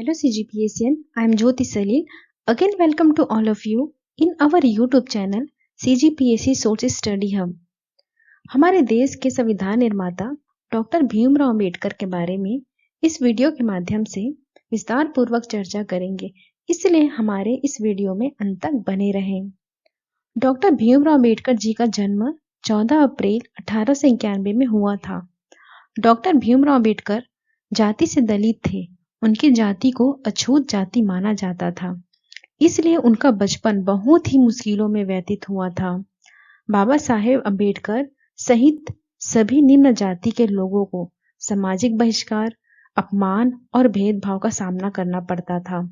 Hello CGPSN, I am Jyoti Salil. Again welcome to all of you in our YouTube channel CGPSC Sources Study Hub. हमारे देश के संविधान निर्माता doctor Bhimrao Ambedkar के बारे में इस वीडियो के माध्यम से विस्तार पूर्वक चर्चा करेंगे, इसलिए हमारे इस वीडियो में अंत तक बने रहें। डॉक्टर भीमराव अंबेडकर जी का जन्म 14 अप्रैल 1891 में हुआ था। डॉक्टर भीमराव अंबेडकर जाति से दलित थे। उनकी जाति को अछूत जाति माना जाता था, इसलिए उनका बचपन बहुत ही मुश्किलों में व्यतीत हुआ था। बाबा साहेब अंबेडकर सहित सभी निम्न जाति के लोगों को सामाजिक बहिष्कार, अपमान और भेदभाव का सामना करना पड़ता था।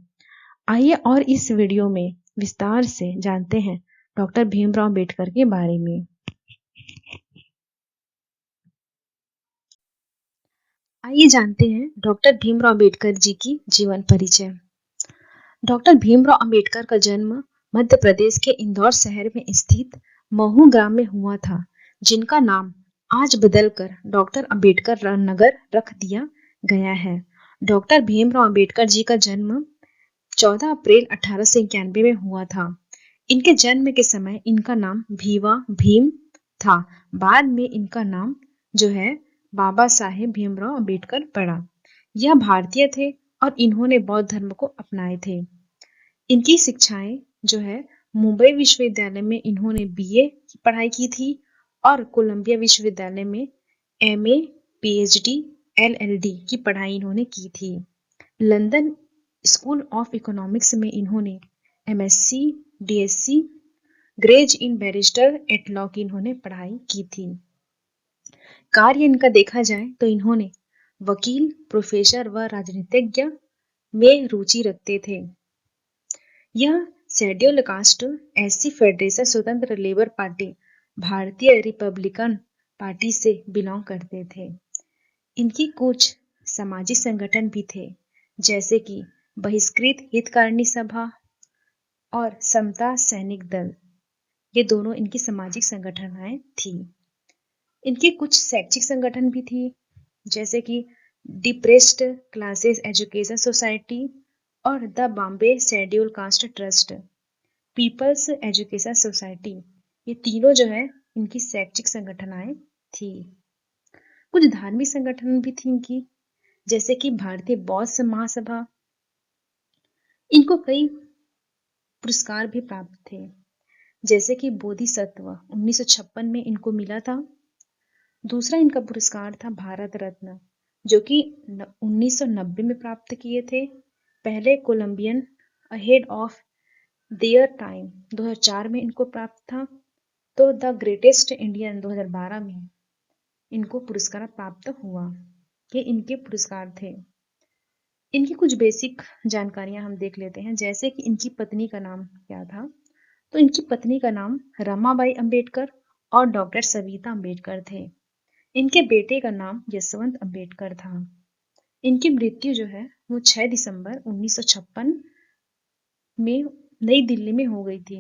आइए और इस वीडियो में विस्तार से जानते हैं डॉक्टर भीमराव अंबेडकर के बारे में। आइए जानते हैं डॉक्टर भीमराव अंबेडकर जी की जीवन परिचय। डॉक्टर भीमराव अंबेडकर का जन्म मध्य प्रदेश के इंदौर शहर में स्थित महू ग्राम में हुआ था, जिनका नाम आज बदलकर डॉक्टर अंबेडकर नगर रख दिया गया है। डॉक्टर भीमराव अंबेडकर जी का जन्म 14 अप्रैल 1891 में हुआ था। इनके जन्म के समय इनका नाम भीम था। बाद में इनका नाम जो है बाबा साहेब भीमराव अंबेडकर पड़ा। यह भारतीय थे और इन्होंने बौद्ध धर्म को अपनाए थे। इनकी शिक्षाएं जो है मुंबई विश्वविद्यालय में इन्होंने बीए की पढ़ाई की थी और कोलंबिया विश्वविद्यालय में एमए, पीएचडी, एलएलडी की पढ़ाई इन्होंने की थी। लंदन स्कूल ऑफ इकोनॉमिक्स में इन्होंने एमएससी, डीएससी, ग्रेज इन बैरिस्टर एट लॉ की इन्होंने पढ़ाई की थी। कार्य इनका देखा जाए तो इन्होंने वकील, प्रोफेसर व राजनीतिज्ञ में रुचि रखते थे। यह शेड्यूल कास्ट एससी फेडरेशन स्वतंत्र लेबर पार्टी भारतीय रिपब्लिकन पार्टी से बिलोंग करते थे। इनकी कुछ सामाजिक संगठन भी थे, जैसे कि बहिष्कृत हितकारिणी सभा और समता सैनिक दल। ये दोनों इनकी सामाजिक संगठनाएं थी। इनके कुछ शैक्षिक संगठन भी थी, जैसे कि डिप्रेस्ड क्लासेस एजुकेशन सोसाइटी और the Bombay schedule caste trust, peoples education society. ये तीनों जो है इनकी शैक्षिक संगठनाएं थी। कुछ धार्मिक संगठन भी थी इनकी, जैसे कि भारतीय बौद्ध महासभा। इनको कई पुरस्कार भी प्राप्त थे, जैसे कि बोधिसत्व 1956 में इनको मिला था। दूसरा इनका पुरस्कार था भारत रत्न, जो कि 1990 में प्राप्त किए थे। पहले Columbian ahead of their time 2004 में इनको प्राप्त था। तो द ग्रेटेस्ट इंडियन 2012 में इनको पुरस्कार प्राप्त हुआ। ये इनके पुरस्कार थे। इनकी कुछ बेसिक जानकारियां हम देख लेते हैं, जैसे कि इनकी पत्नी का नाम क्या था। तो इनकी पत्नी का नाम रमाबाई अंबेडकर और डॉक्टर सविता अंबेडकर थे। इनके बेटे का नाम यशवंत अंबेडकर था। इनकी मृत्यु जो है वो 6 दिसंबर 1956 में नई दिल्ली में हो गई थी।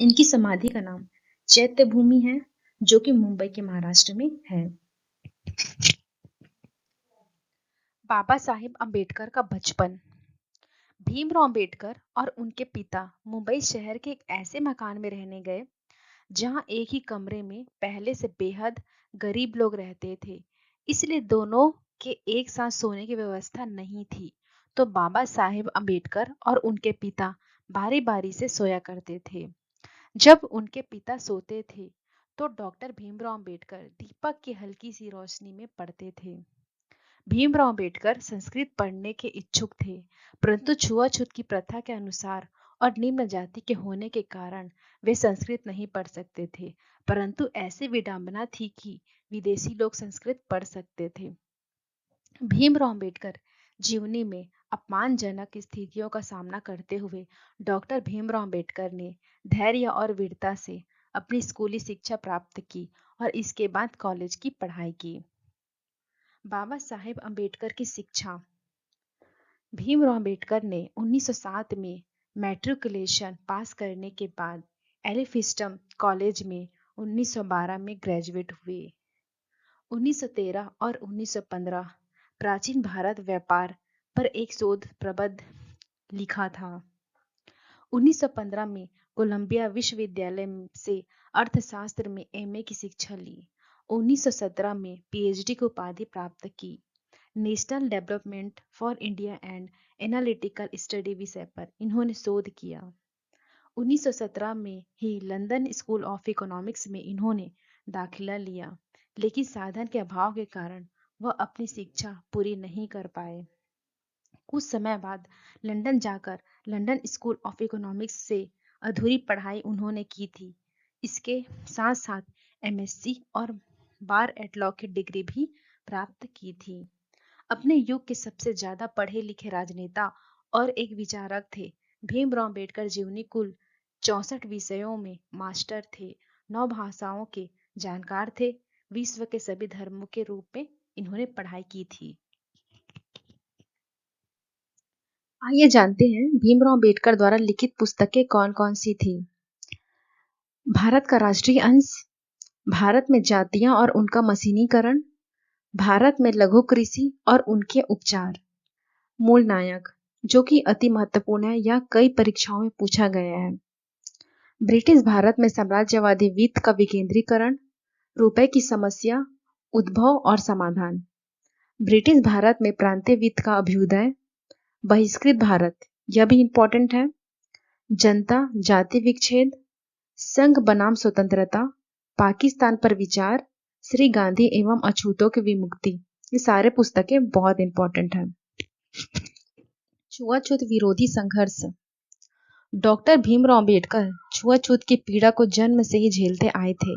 इनकी समाधि का नाम चैत्य भूमि है, जो कि मुंबई के महाराष्ट्र में है। बाबा साहेब अंबेडकर का बचपन। भीमराव अंबेडकर और उनके पिता मुंबई शहर के एक ऐसे मकान में रहने गए जहां एक ही कमरे में पहले से बेहद गरीब लोग रहते थे, इसलिए दोनों के एक साथ सोने की व्यवस्था नहीं थी। तो बाबा साहेब अंबेडकर और उनके पिता बारी बारी से सोया करते थे। जब उनके पिता सोते थे तो डॉक्टर भीमराव अंबेडकर दीपक की हल्की सी रोशनी में पढ़ते थे। भीमराव अंबेडकर संस्कृत पढ़ने के इच्छुक थे, परंतु छुआछूत की प्रथा के अनुसार और निम्न जाति के होने के कारण वे संस्कृत नहीं पढ़ सकते थे। परंतु ऐसी विडंबना थी कि विदेशी लोग संस्कृत पढ़ सकते थे। भीमराव अंबेडकर जीवनी में अपमानजनक स्थितियों का सामना करते हुए डॉक्टर भीमराव अंबेडकर ने धैर्य और वीरता से अपनी स्कूली शिक्षा प्राप्त की और इसके बाद कॉलेज की पढ़ाई की। बाबा साहेब अंबेडकर की शिक्षा। भीमराव अंबेडकर ने 1907 में मैट्रिकुलेशन पास करने के बाद एलिफिस्टम कॉलेज में 1912 में ग्रेजुएट हुए। 1913 और 1915 प्राचीन भारत व्यापार पर एक शोध प्रबंध लिखा था। 1915 में कोलंबिया विश्वविद्यालय से अर्थशास्त्र में एमए की शिक्षा ली। 1917 में पीएचडी की उपाधि प्राप्त की। National development for India and analytical study विषय पर इन्होंने शोध किया। 1917 में ही लंदन स्कूल ऑफ इकोनॉमिक्स में इन्होंने दाखिला लिया, लेकिन साधन के अभाव के कारण वह अपनी शिक्षा पूरी नहीं कर पाए। कुछ समय बाद लंदन जाकर लंदन स्कूल ऑफ इकोनॉमिक्स से अधूरी पढ़ाई उन्होंने की थी। इसके साथ साथ एमएससी और बार एट लॉ की डिग्री भी प्राप्त की थी। अपने युग के सबसे ज्यादा पढ़े लिखे राजनेता और एक विचारक थे। भीमराव अम्बेडकर जीवनी कुल 64 विषयों में मास्टर थे, 9 भाषाओं के जानकार थे, विश्व के सभी धर्मों के रूप में इन्होंने पढ़ाई की थी। आइए जानते हैं भीमराव अम्बेडकर द्वारा लिखित पुस्तकें कौन कौन सी थी। भारत का राष्ट्रीय अंश, भारत में जातियां और उनका मशीनीकरण, भारत में लघु कृषि और उनके उपचार, मूल नायक, जो कि अति महत्वपूर्ण है, यह कई परीक्षाओं में पूछा गया है। ब्रिटिश भारत में साम्राज्यवादी वित्त का विकेंद्रीकरण, रुपए की समस्या, उद्भव और समाधान, ब्रिटिश भारत में प्रांतीय वित्त का अभ्युदय, बहिष्कृत भारत, यह भी इंपॉर्टेंट है, जनता जाति विच्छेद, संघ बनाम स्वतंत्रता, पाकिस्तान पर विचार, श्री गांधी एवं अछूतों की विमुक्ति, ये सारे पुस्तकें बहुत इंपॉर्टेंट हैं। छुआछूत विरोधी संघर्ष। डॉक्टर भीमराव अम्बेडकर छुआछूत की पीड़ा को जन्म से ही झेलते आए थे।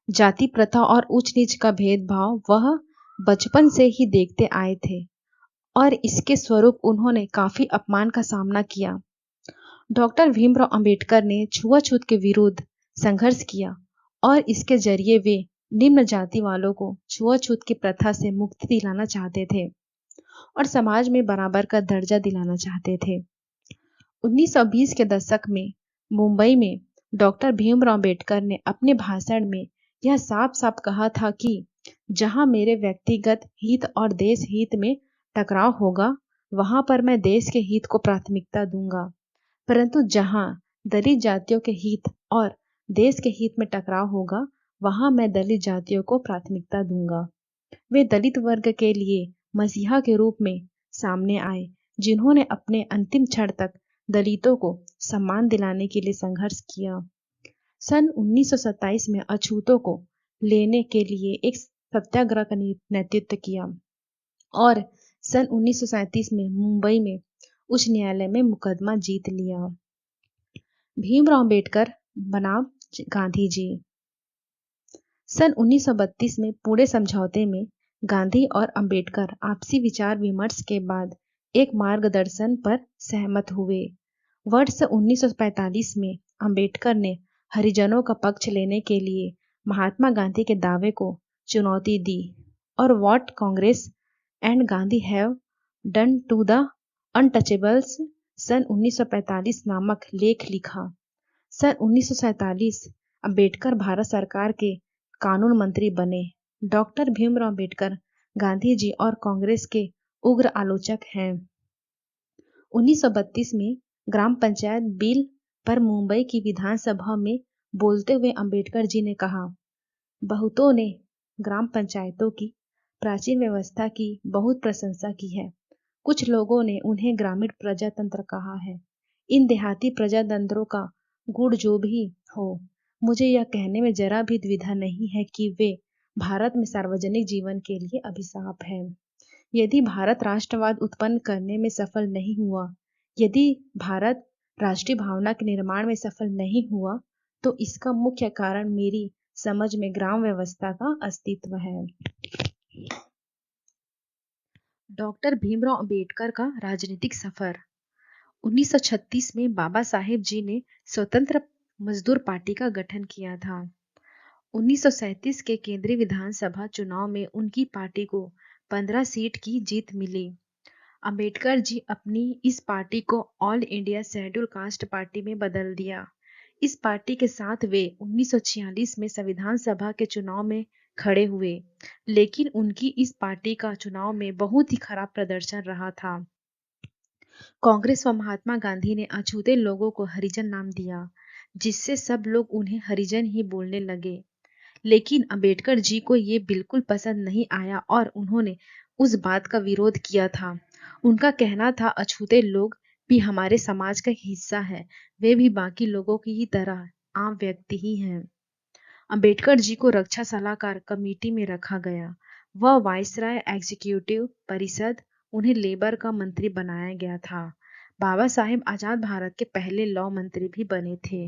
जाति प्रथा और उच्च नीच का भेदभाव वह बचपन से ही देखते आए थे और इसके स्वरूप उन्होंने काफी अपमान का सामना किया। डॉक्टर भीमराव अंबेडकर ने छुआछूत के विरुद्ध संघर्ष किया और इसके जरिए वे निम्न जाति वालों को छुआछूत की प्रथा से मुक्ति दिलाना चाहते थे और समाज में बराबर का दर्जा दिलाना चाहते थे। 1920 के दशक में मुंबई में डॉक्टर भीमराव अंबेडकर ने अपने भाषण में यह साफ साफ कहा था कि जहां मेरे व्यक्तिगत हित और देश हित में टकराव होगा, वहां पर मैं देश के हित को प्राथमिकता दूंगा, परंतु जहां दलित जातियों के हित और देश के हित में टकराव होगा, वहां मैं दलित जातियों को प्राथमिकता दूंगा। वे दलित वर्ग के लिए मसीहा के रूप में सामने आए, जिन्होंने अपने अंतिम क्षण तक दलितों को सम्मान दिलाने के लिए संघर्ष किया। सन 1927 में अछूतों को लेने के लिए एक सत्याग्रह का नेतृत्व किया और सन 1937 में मुंबई में उच्च न्यायालय में मुकदमा जीत लिया। भीमराव अम्बेडकर बनाम गांधी जी। सन 1932 में पुणे समझौते में गांधी और अंबेडकर आपसी विचार विमर्श के बाद एक मार्गदर्शन पर सहमत हुए। वर्ष 1945 में अंबेडकर ने हरिजनों का पक्ष लेने के लिए महात्मा गांधी के दावे को चुनौती दी और what Congress and Gandhi have done to the untouchables सन 1945 नामक लेख लिखा। सन 1947 अंबेडकर भारत सरकार के कानून मंत्री बने। डॉक्टर भीमराव अंबेडकर गांधी जी और कांग्रेस के उग्र आलोचक हैं। 1932 में ग्राम पंचायत बिल पर मुंबई की विधानसभा में बोलते हुए अंबेडकर जी ने कहा, बहुतों ने ग्राम पंचायतों की प्राचीन व्यवस्था की बहुत प्रशंसा की है। कुछ लोगों ने उन्हें ग्रामीण प्रजातंत्र कहा है। इन देहाती प्रजातंत्रों का गुण जो भी हो, मुझे यह कहने में जरा भी द्विधा नहीं है कि वे भारत में सार्वजनिक जीवन के लिए अभिशाप है। यदि भारत राष्ट्रवाद उत्पन्न करने में सफल नहीं हुआ, यदि भारत राष्ट्रीय भावना के निर्माण में सफल नहीं हुआ, तो इसका मुख्य कारण मेरी समझ में ग्राम व्यवस्था का अस्तित्व है। डॉक्टर भीमराव अंबेडकर का राजनीतिक सफर। 1936 में बाबा साहेब जी ने स्वतंत्र मजदूर पार्टी का गठन किया था। 1937 के केंद्रीय विधानसभा चुनाव में उनकी पार्टी को 15 सीट की जीत मिली। अंबेडकर जी अपनी इस पार्टी को all India schedule caste party में बदल दिया। इस पार्टी के साथ वे 1946 में संविधान सभा के चुनाव में खड़े हुए, लेकिन उनकी इस पार्टी का चुनाव में बहुत ही खराब प्रदर्शन रहा था। कांग्रेस व महात्मा गांधी ने अछूते लोगों को हरिजन नाम दिया, जिससे सब लोग उन्हें हरिजन ही बोलने लगे। लेकिन अंबेडकर जी को ये बिल्कुल पसंद नहीं आया और उन्होंने उस बात का विरोध किया था। उनका कहना था, अछूते लोग भी हमारे समाज का एक हिस्सा है, वे भी बाकी लोगों की ही तरह आम व्यक्ति ही हैं। अंबेडकर जी को रक्षा सलाहकार कमेटी में रखा गया। वह वायसराय एग्जीक्यूटिव परिषद, उन्हें लेबर का मंत्री बनाया गया था। बाबा साहेब आजाद भारत के पहले लॉ मंत्री भी बने थे।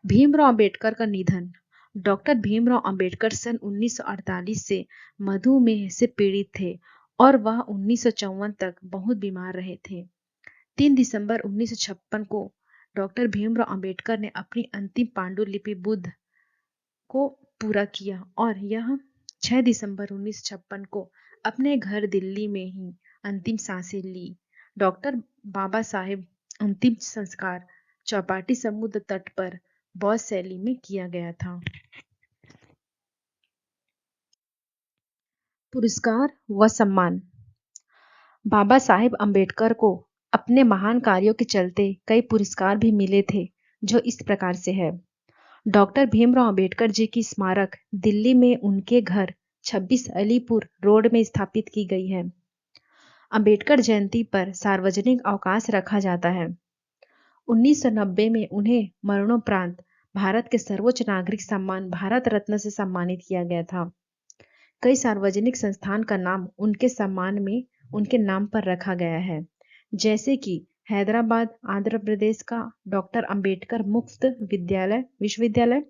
भीमराव अंबेडकर का निधन। डॉक्टर भीमराव अंबेडकर सन 1948 से मधुमेह से पीड़ित थे और वह 1954 तक बहुत बीमार रहे थे। 3 दिसंबर 1956 को डॉक्टर भीमराव अंबेडकर ने अपनी अंतिम पांडुलिपि बुद्ध को पूरा किया और यह 6 दिसंबर 1956 को अपने घर दिल्ली में ही अंतिम सांसें ली। डॉक्टर बाबा साहेब अंतिम संस्कार चौपाटी समुद्र तट पर बौद्ध शैली में किया गया था। पुरस्कार व सम्मान। बाबा साहेब अंबेडकर को अपने महान कार्यों के चलते कई पुरस्कार भी मिले थे, जो इस प्रकार से है। डॉक्टर भीमराव अंबेडकर जी की स्मारक दिल्ली में उनके घर 26 अलीपुर रोड में स्थापित की गई है। अंबेडकर जयंती पर सार्वजनिक अवकाश रखा जाता है। 1990 में उन्हें मरणोपरांत भारत के सर्वोच्च नागरिक सम्मान भारत रत्न से सम्मानित किया गया था। कई सार्वजनिक संस्थान का नाम उनके सम्मान में उनके नाम पर रखा गया है, जैसे कि हैदराबाद आंध्र प्रदेश का डॉक्टर अंबेडकर मुफ्त विश्वविद्यालय,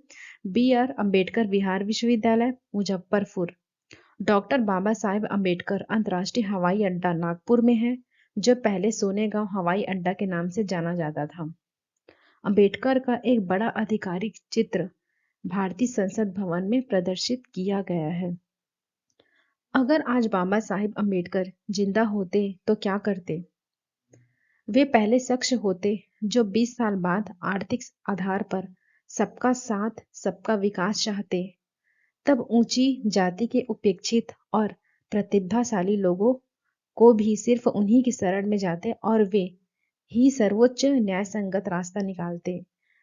BR अंबेडकर बिहार विश्वविद्यालय मुजफ्फरपुर। डॉक्टर बाबा साहेब अंबेडकर अंतर्राष्ट्रीय हवाई अड्डा नागपुर में है, जो पहले सोनेगांव हवाई अड्डा के नाम से जाना जाता था। अंबेडकर का एक बड़ा आधिकारिक चित्र भारतीय संसद भवन में प्रदर्शित किया गया है। अगर आज बाबा साहेब अंबेडकर जिंदा होते तो क्या करते? वे पहले शख्स होते जो 20 साल बाद आर्थिक आधार पर सबका साथ सबका विकास चाहते। तब ऊंची जाति के उपेक्षित और प्रतिभाशाली लोगों को भी सिर्फ उन्हीं की शरण में जाते और वे ही सर्वोच्च न्याय संगत रास्ता निकालते।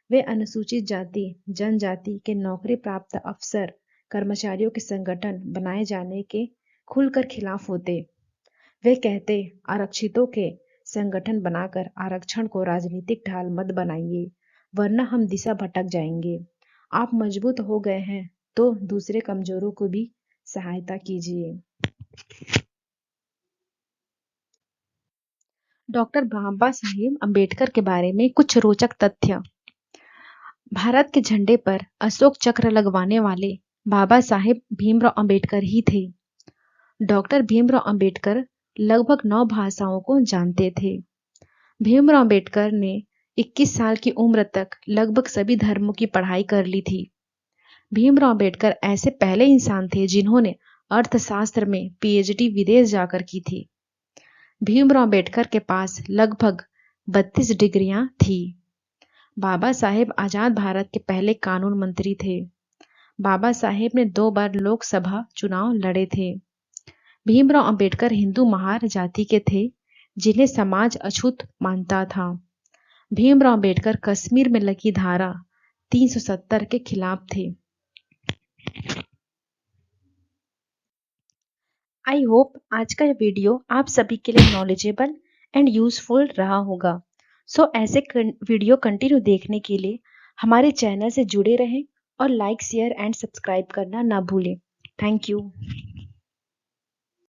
वे अनुसूचित जाति जनजाति के नौकरी प्राप्त अफसर कर्मचारियों के संगठन बनाए जाने के खुलकर खिलाफ होते। वे कहते, आरक्षितों के संगठन बनाकर आरक्षण को राजनीतिक ढाल मत बनाइए, वरना हम दिशा भटक जाएंगे। आप मजबूत हो गए हैं तो दूसरे कमजोरों को भी सहायता कीजिए। डॉक्टर बाबा साहेब अंबेडकर के बारे में कुछ रोचक तथ्य। भारत के झंडे पर अशोक चक्र लगवाने वाले बाबा साहेब भीमराव अंबेडकर ही थे। डॉक्टर भीमराव अंबेडकर लगभग 9 भाषाओं को जानते थे। भीमराव अंबेडकर ने 21 साल की उम्र तक लगभग सभी धर्मों की पढ़ाई कर ली थी। भीमराव अंबेडकर ऐसे पहले इंसान थे जिन्होंने अर्थशास्त्र में PhD विदेश जाकर की थी। भीमराव अंबेडकर के पास लगभग 32 डिग्रियां थी। बाबा साहेब आजाद भारत के पहले कानून मंत्री थे। बाबा साहेब ने 2 बार लोकसभा चुनाव लड़े थे। भीमराव अंबेडकर हिंदू महार जाति के थे, जिन्हें समाज अछूत मानता था। भीमराव अंबेडकर कश्मीर में लगी धारा 370 के खिलाफ थे। आई होप आज का वीडियो आप सभी के लिए नॉलेजेबल एंड यूजफुल रहा होगा। सो ऐसे वीडियो कंटिन्यू देखने के लिए हमारे चैनल से जुड़े रहें और लाइक, शेयर एंड सब्सक्राइब करना ना भूलें। Thank you.